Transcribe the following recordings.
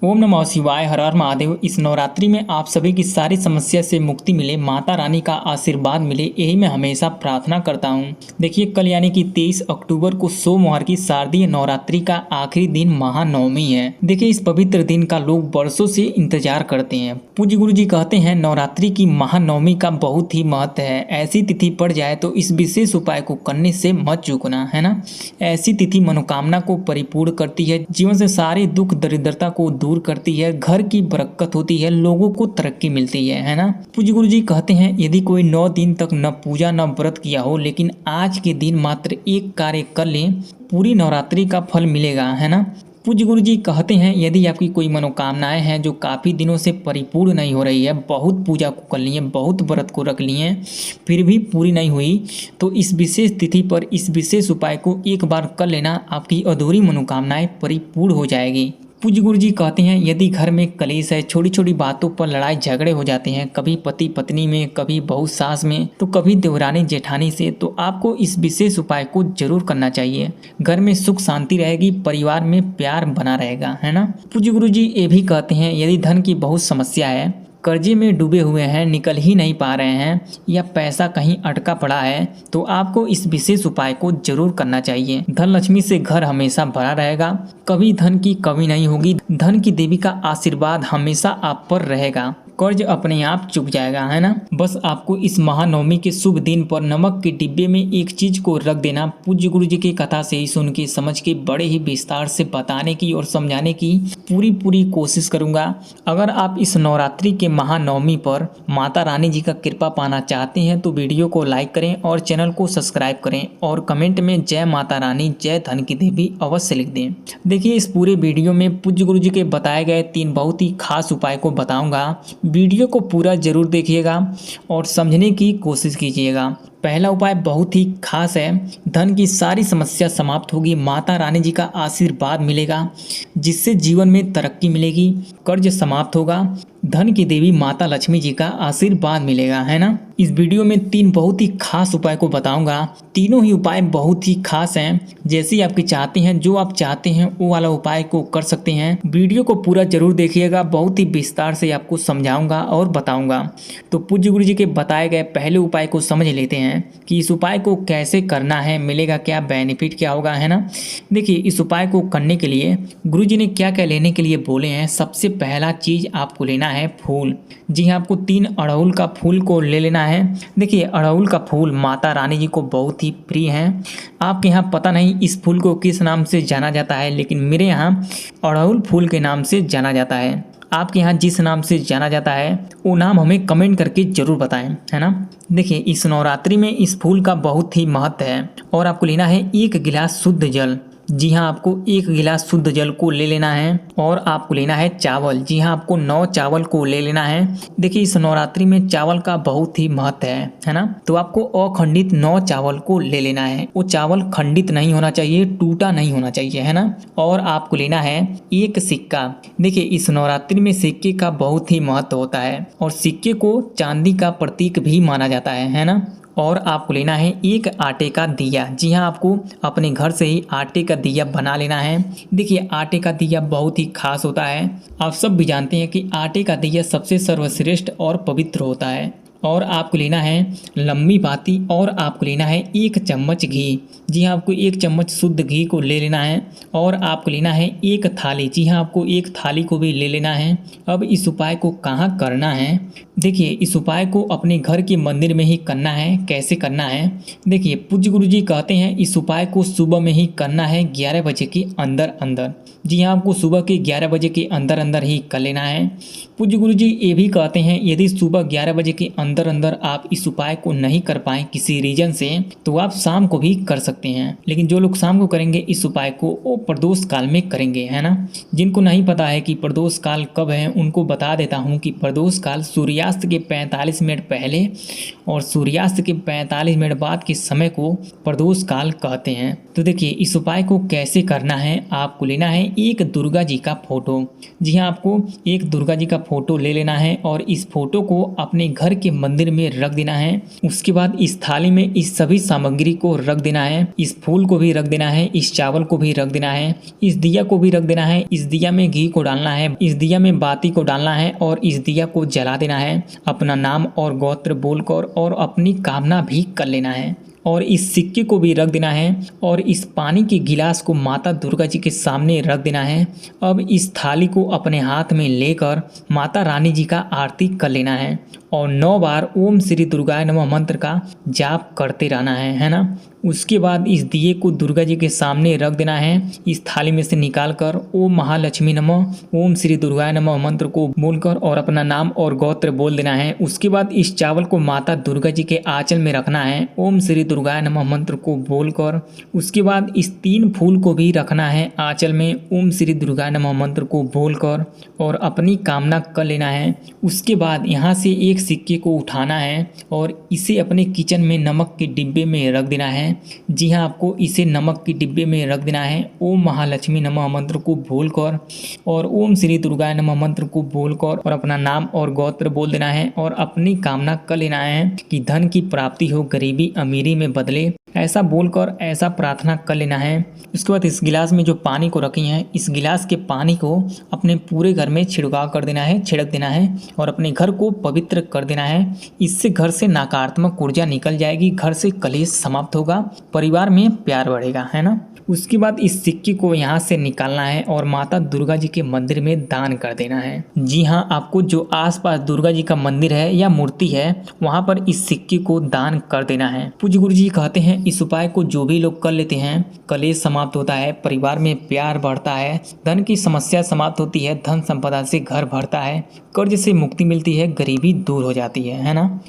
ओम नमः शिवाय, हर हर महादेव। इस नवरात्रि में आप सभी की सारी समस्या से मुक्ति मिले, माता रानी का आशीर्वाद मिले, यही मैं हमेशा प्रार्थना करता हूँ। देखिए, कल यानी कि 23 अक्टूबर को सोमवार की शारदीय नवरात्रि का आखिरी दिन महानवमी है। देखिए, इस पवित्र दिन का लोग बरसों से इंतजार करते हैं। पूज्य गुरु जी कहते हैं नवरात्रि की महानवमी का बहुत ही महत्व है। ऐसी तिथि पड़ जाए तो इस विशेष उपाय को करने से मत चूकना, है ना। ऐसी तिथि मनोकामना को परिपूर्ण करती है, जीवन से सारे दुख दरिद्रता को दूर करती है, घर की बरकत होती है, लोगों को तरक्की मिलती है ना। पूज्य गुरु जी कहते हैं यदि कोई 9 दिन तक न पूजा न व्रत किया हो, लेकिन आज के दिन मात्र एक कार्य कर लें, पूरी नवरात्रि का फल मिलेगा, है ना। पूज्य गुरु जी कहते हैं यदि आपकी कोई मनोकामनाएं हैं जो काफ़ी दिनों से परिपूर्ण नहीं हो रही है, बहुत पूजा को कर लिए, बहुत व्रत को रख लिए, फिर भी पूरी नहीं हुई, तो इस विशेष तिथि पर इस विशेष उपाय को एक बार कर लेना, आपकी अधूरी मनोकामनाएं परिपूर्ण हो जाएगी। पूज्य गुरु जी कहते हैं यदि घर में कलेश है, छोटी छोटी बातों पर लड़ाई झगड़े हो जाते हैं, कभी पति पत्नी में, कभी बहू सास में, तो कभी देवरानी जेठानी से, तो आपको इस विशेष उपाय को जरूर करना चाहिए। घर में सुख शांति रहेगी, परिवार में प्यार बना रहेगा, है ना। पूज्य गुरु जी ये भी कहते हैं यदि धन की बहुत समस्या है, कर्जे में डूबे हुए हैं, निकल ही नहीं पा रहे हैं, या पैसा कहीं अटका पड़ा है, तो आपको इस विशेष उपाय को जरूर करना चाहिए। धन लक्ष्मी से घर हमेशा भरा रहेगा, कभी धन की कमी नहीं होगी, धन की देवी का आशीर्वाद हमेशा आप पर रहेगा, कर्ज अपने आप चुक जाएगा, है ना। बस आपको इस महानवमी के शुभ दिन पर नमक के डिब्बे में एक चीज को रख देना। पूज्य गुरु जी की कथा से ही सुन के समझ के बड़े ही विस्तार से बताने की और समझाने की पूरी कोशिश करूंगा। अगर आप इस नवरात्रि के महानवमी पर माता रानी जी का कृपा पाना चाहते हैं तो वीडियो को लाइक करें और चैनल को सब्सक्राइब करें और कमेंट में जय माता रानी जय धन की देवी अवश्य लिख दें। देखिए, इस पूरे वीडियो में पूज्य गुरु जी के बताए गए 3 बहुत ही खास उपाय को बताऊंगा। वीडियो को पूरा जरूर देखिएगा और समझने की कोशिश कीजिएगा। पहला उपाय बहुत ही खास है। धन की सारी समस्या समाप्त होगी, माता रानी जी का आशीर्वाद मिलेगा, जिससे जीवन में तरक्की मिलेगी, कर्ज समाप्त होगा, धन की देवी माता लक्ष्मी जी का आशीर्वाद मिलेगा, है ना। इस वीडियो में 3 बहुत ही खास उपाय को बताऊंगा। तीनों ही उपाय बहुत ही खास हैं। जैसे आपके चाहते हैं, जो आप चाहते हैं वो वाला उपाय को कर सकते हैं। वीडियो को पूरा जरूर देखिएगा, बहुत ही विस्तार से आपको समझाऊंगा और बताऊंगा। तो पूज्य गुरु जी के बताए गए पहले उपाय को समझ लेते हैं कि इस उपाय को कैसे करना है, मिलेगा क्या, बेनिफिट क्या होगा, है ना। देखिए, इस उपाय को करने के लिए गुरु जी ने क्या क्या लेने के लिए बोले हैं। सबसे पहला चीज आपको लेना है फूल। जी हाँ, आपको 3 अड़हुल का फूल को ले लेना है। देखिए, अड़हुल का फूल माता रानी जी को बहुत ही प्रिय है। आपके यहाँ पता नहीं इस फूल को किस नाम से जाना जाता है, लेकिन मेरे यहाँ अड़हुल फूल के नाम से जाना जाता है। आपके यहाँ जिस नाम से जाना जाता है वो नाम हमें कमेंट करके जरूर बताएं, है ना। देखिए, इस नवरात्रि में इस फूल का बहुत ही महत्व है और आपको लेना है 1 गिलास शुद्ध जल। जी हाँ, आपको 1 गिलास शुद्ध जल को ले लेना है और आपको लेना है चावल। जी हाँ, आपको 9 चावल को ले लेना है। देखिए, इस नवरात्रि में चावल का बहुत ही महत्व है ना। तो आपको अखंडित 9 चावल को ले लेना है। वो चावल खंडित नहीं होना चाहिए, टूटा नहीं होना चाहिए, है ना। और आपको लेना है 1 सिक्का। देखिए, इस नवरात्रि में सिक्के का बहुत ही महत्व होता है और सिक्के को चांदी का प्रतीक भी माना जाता है ना। और आपको लेना है 1 आटे का दिया। जी हाँ, आपको अपने घर से ही आटे का दिया बना लेना है। देखिए, आटे का दिया बहुत ही खास होता है। आप सब भी जानते हैं कि आटे का दिया सबसे सर्वश्रेष्ठ और पवित्र होता है। और आपको लेना है लंबी बाती और आपको लेना है 1 चम्मच घी। जी हाँ, आपको 1 चम्मच शुद्ध घी को ले लेना है और आपको लेना है 1 थाली। जी हाँ, आपको 1 थाली को भी ले लेना है। अब इस उपाय को कहाँ करना है। देखिए, इस उपाय को अपने घर के मंदिर में ही करना है। कैसे करना है, देखिए, पूज्य गुरु जी कहते हैं इस उपाय को सुबह में ही करना है, 11 बजे के अंदर अंदर। जी हाँ, आपको सुबह के 11 बजे के अंदर अंदर ही कर लेना है। पूज्य गुरु जी ये भी कहते हैं यदि सुबह 11 बजे के अंदर अंदर आप इस उपाय को नहीं कर पाए किसी रीजन से, तो आप शाम को भी कर सकते हैं। लेकिन जो लोग शाम को करेंगे इस उपाय को, वो प्रदोष काल में करेंगे, है ना। जिनको नहीं पता है कि प्रदोष काल कब है, उनको बता देता हूँ कि प्रदोष काल सूर्यास्त के 45 मिनट पहले और सूर्यास्त के 45 मिनट बाद के समय को प्रदोष काल कहते हैं। तो देखिए, इस उपाय को कैसे करना है। आपको लेना है 1 दुर्गा जी का फोटो। जी हाँ, आपको 1 दुर्गा जी का फोटो ले लेना है और इस फोटो को अपने घर के मंदिर में रख देना है। उसके बाद इस थाली में इस सभी सामग्री को रख देना है। इस फूल को भी रख देना है, इस चावल को भी रख देना है, इस दिया को भी रख देना है। इस दिया में घी को डालना है, इस दिया में बाती को डालना है और इस दिया को जला देना है। अपना नाम और गोत्र बोलकर और अपनी कामना भी कर लेना है और इस सिक्के को भी रख देना है और इस पानी के गिलास को माता दुर्गा जी के सामने रख देना है। अब इस थाली को अपने हाथ में लेकर माता रानी जी का आरती कर लेना है और 9 बार ओम श्री दुर्गाय नमः मंत्र का जाप करते रहना है ना। उसके बाद इस दिए को दुर्गा जी के सामने रख देना है। इस थाली में से निकाल कर ओम महालक्ष्मी नमः ओम श्री दुर्गाय नमः मंत्र को बोलकर और अपना नाम और गोत्र बोल देना है। उसके बाद इस चावल को माता दुर्गा जी के आंचल में रखना है ओम श्री दुर्गाय नमः मंत्र को बोलकर। उसके बाद इस 3 फूल को भी रखना है आंचल में ओम श्री दुर्गाय नमः मंत्र को बोलकर और अपनी कामना कर लेना है। उसके बाद यहाँ से एक सिक्के को उठाना है और इसे अपने किचन में नमक के डिब्बे में रख देना है। जी हाँ, आपको इसे नमक के डिब्बे में रख देना है। ओम महालक्ष्मी नमः मंत्र को बोलकर और ओम श्री दुर्गाय नमः मंत्र को बोलकर और अपना नाम और गोत्र बोल देना है और अपनी कामना कर लेना है कि धन की प्राप्ति हो, गरीबी अमीरी में बदले, ऐसा बोलकर ऐसा प्रार्थना कर लेना है। उसके बाद इस गिलास में जो पानी को रखी है, इस गिलास के पानी को अपने पूरे घर में छिड़काव कर देना है, छिड़क देना है और अपने घर को पवित्र कर देना है। इससे घर से नकारात्मक ऊर्जा निकल जाएगी, घर से कलेश समाप्त होगा, परिवार में प्यार बढ़ेगा, है ना। उसके बाद इस सिक्के को यहाँ से निकालना है और माता दुर्गा जी के मंदिर में दान कर देना है। जी हाँ, आपको जो आसपास दुर्गा जी का मंदिर है या मूर्ति है वहाँ पर इस सिक्के को दान कर देना है। पूज्य गुरु जी कहते हैं इस उपाय को जो भी लोग कर लेते हैं कलेश समाप्त होता है, परिवार में प्यार बढ़ता है, धन की समस्या समाप्त होती है, धन संपदा से घर भरता है, कर्ज से मुक्ति मिलती है, गरीबी दूर हो जाती है ना।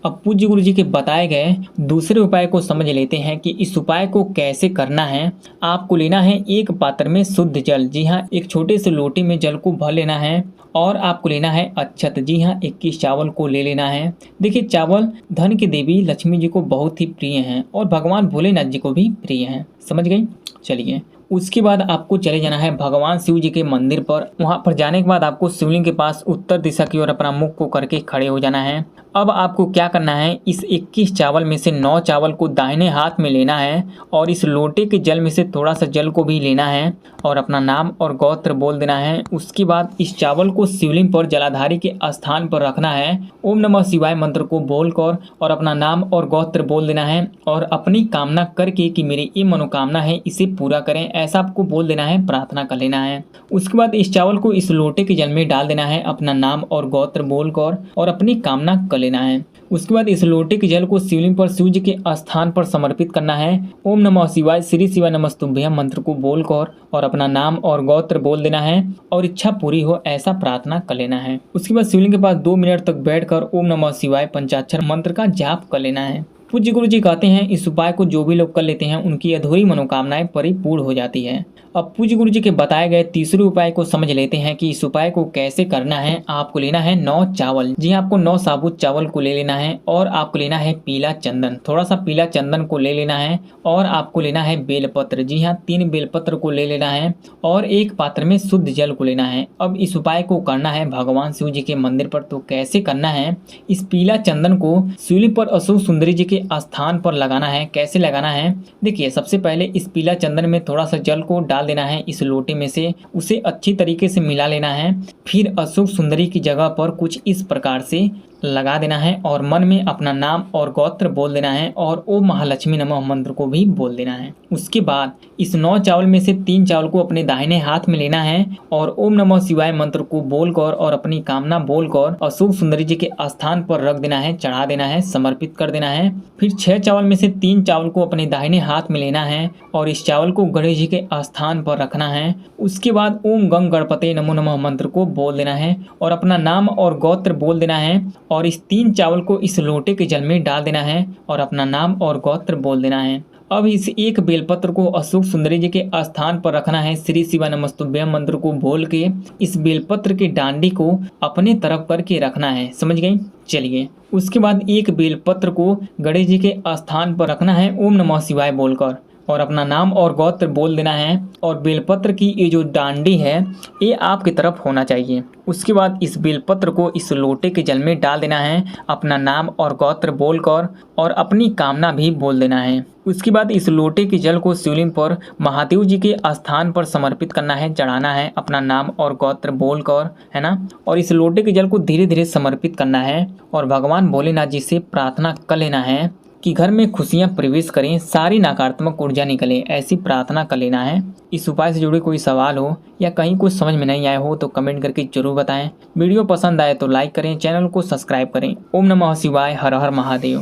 अब पूज्य गुरु जी के बताए गए दूसरे उपाय को समझ लेते हैं कि इस उपाय को कैसे करना है। आपको लेना है एक पात्र में शुद्ध जल, जी हाँ, एक छोटे से लोटे में जल को भर लेना है और आपको लेना है अक्षत, जी हाँ, 21 चावल को ले लेना है। देखिए, चावल धन की देवी लक्ष्मी जी को बहुत ही प्रिय हैं और भगवान भोलेनाथ जी को भी प्रिय हैं, समझ गई। चलिए, उसके बाद आपको चले जाना है भगवान शिव जी के मंदिर पर। वहां पर जाने के बाद आपको शिवलिंग के पास उत्तर दिशा की ओर अपना मुख को करके खड़े हो जाना है। अब आपको क्या करना है, इस 21 चावल में से 9 चावल को दाहिने हाथ में लेना है और इस लोटे के जल में से थोड़ा सा जल को भी लेना है और अपना नाम और गोत्र बोल देना है। उसके बाद इस चावल को शिवलिंग पर जलाधारी के स्थान पर रखना है। ओम नमः शिवाय मंत्र को बोलकर और अपना नाम और गोत्र बोल देना है और अपनी कामना करके कि मेरी ये मनोकामना है इसे पूरा करें, ऐसा आपको बोल देना है, प्रार्थना कर लेना है। उसके बाद इस चावल को इस लोटे के जल में डाल देना है, अपना नाम और गोत्र बोलकर और अपनी कामना कर लेना है। उसके बाद इस लोटे के जल को शिवलिंग पर शिव जी के स्थान पर समर्पित करना है। ओम नमः शिवाय श्री शिवाय नमस्तुभ्यं मंत्र को बोलकर और अपना नाम और गोत्र बोल देना है और इच्छा पूरी हो, ऐसा प्रार्थना कर लेना है। उसके बाद शिवलिंग के पास 2 मिनट तक बैठकर ओम नमः शिवाय पंचाक्षर मंत्र का जाप कर लेना है। पूज्य गुरु जी कहते हैं इस उपाय को जो भी लोग कर लेते हैं उनकी अधूरी मनोकामनाएं परिपूर्ण हो जाती है। अब पूज्य गुरु जी के बताए गए तीसरे उपाय को समझ लेते हैं कि इस उपाय को कैसे करना है। आपको लेना है 9 चावल, जी आपको 9 साबुत चावल को ले लेना है और आपको लेना है पीला चंदन, थोड़ा सा पीला चंदन को ले लेना है और आपको लेना है बेलपत्र, जी हाँ 3 बेलपत्र को ले लेना है और एक पात्र में शुद्ध जल को लेना है। अब इस उपाय को करना है भगवान शिव जी के मंदिर पर। तो कैसे करना है, इस पीला चंदन को शिवलिंग पर अशोक सुंदरी जी के स्थान पर लगाना है। कैसे लगाना है, देखिए, सबसे पहले इस पीला चंदन में थोड़ा सा जल को डाल देना है इस लोटे में से, उसे अच्छी तरीके से मिला लेना है। फिर अशोक सुंदरी की जगह पर कुछ इस प्रकार से लगा देना है और मन में अपना नाम और गोत्र बोल देना है और ओम महालक्ष्मी नमः मंत्र को भी बोल देना है। उसके बाद इस 9 चावल में से 3 चावल को अपने दाहिने हाथ में लेना है और ओम नमः शिवाय मंत्र को बोलकर और अपनी कामना बोलकर अशोक सुंदरी जी के स्थान पर रख देना है, चढ़ा देना है, समर्पित कर देना है। फिर 6 चावल में से 3 चावल को अपने दाहिने हाथ में लेना है और इस चावल को गणेश जी के स्थान पर रखना है। उसके बाद ओम गंग गणपते नमो नमः मंत्र को बोल देना है और अपना नाम और गोत्र बोल देना है और इस 3 चावल को इस लोटे के जल में डाल देना है और अपना नाम और गोत्र बोल देना है। अब इस एक बेलपत्र को अशोक सुंदरी जी के स्थान पर रखना है। श्री शिवाय नमस्तुभ्यं मंत्र को बोल के इस बेलपत्र की डांडी को अपने तरफ करके रखना है, समझ गई। चलिए, उसके बाद एक बेलपत्र को गणेश जी के स्थान पर रखना है ओम नमः शिवाय बोलकर। और अपना नाम और गोत्र बोल देना है और बेलपत्र की ये जो डांडी है ये आपकी तरफ होना चाहिए। उसके बाद इस बेलपत्र को इस लोटे के जल में डाल देना है, अपना नाम और गोत्र बोलकर और अपनी कामना भी बोल देना है। उसके बाद इस लोटे के जल को शिवलिंग पर महादेव जी के स्थान पर समर्पित करना है, चढ़ाना है अपना नाम और गोत्र बोलकर, है ना। और इस लोटे के जल को धीरे धीरे समर्पित करना है और भगवान भोलेनाथ जी से प्रार्थना कर लेना है कि घर में खुशियां प्रवेश करें, सारी नकारात्मक ऊर्जा निकले, ऐसी प्रार्थना कर लेना है। इस उपाय से जुड़े कोई सवाल हो या कहीं कुछ समझ में नहीं आया हो तो कमेंट करके जरूर बताएं। वीडियो पसंद आए तो लाइक करें, चैनल को सब्सक्राइब करें। ओम नमः शिवाय, हर हर महादेव।